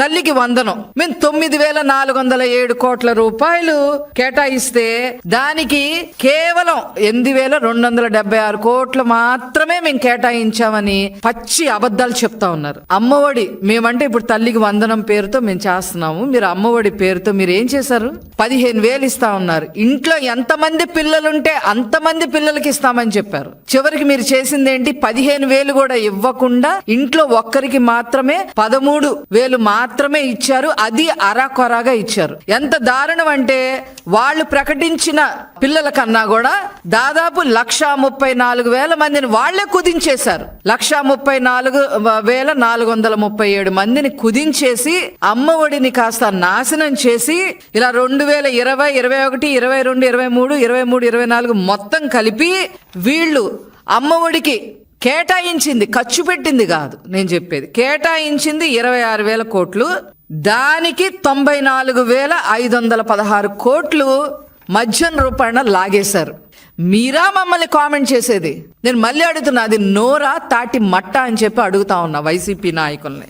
తల్లికి వందనం మేము 9,407 కోట్ల రూపాయలు కేటాయిస్తే దానికి కేవలం 8,276 కోట్లు మాత్రమే మేము కేటాయించామని పచ్చి అబద్ధాలు చెప్తా ఉన్నారు. అమ్మఒడి మేమంటే ఇప్పుడు తల్లికి వందనం పేరుతో మేము చేస్తున్నాము, మీరు అమ్మఒడి పేరుతో మీరు ఏం చేశారు? 15,000 ఇస్తా ఉన్నారు. ఇంట్లో ఎంతమంది పిల్లలుంటే అంతమంది పిల్లలకి ఇస్తామని చెప్పారు. చివరికి మీరు చేసింది ఏంటి? 15,000 కూడా ఇవ్వకుండా ఇంట్లో ఒక్కరికి మాత్రమే 13,000 మాత్రమే ఇచ్చారు. అది అరాకొరాగా ఇచ్చారు. ఎంత దారుణం అంటే వాళ్ళు ప్రకటించిన పిల్లల కన్నా కూడా దాదాపు 1,34,000 మందిని వాళ్లే కుదించేశారు. 1,34,437 మందిని కుదించేసి అమ్మఒడిని కాస్త నాశనం చేసి ఇలా 2020, 21, 22, 23, 23, 24 మొత్తం కలిపి వీళ్ళు అమ్మఒడికి కేటాయించింది, ఖర్చు పెట్టింది కాదు నేను చెప్పేది, కేటాయించింది 26,000 కోట్లు. దానికి 94,516 కోట్లు మధ్యన రూపాయన లాగేశారు. మీరా మమ్మల్ని కామెంట్ చేసేది? నేను మళ్ళీ అడుగుతున్నా, అది నోరా తాటి మట్ట అని చెప్పి అడుగుతా ఉన్నా వైసీపీ నాయకుల్ని.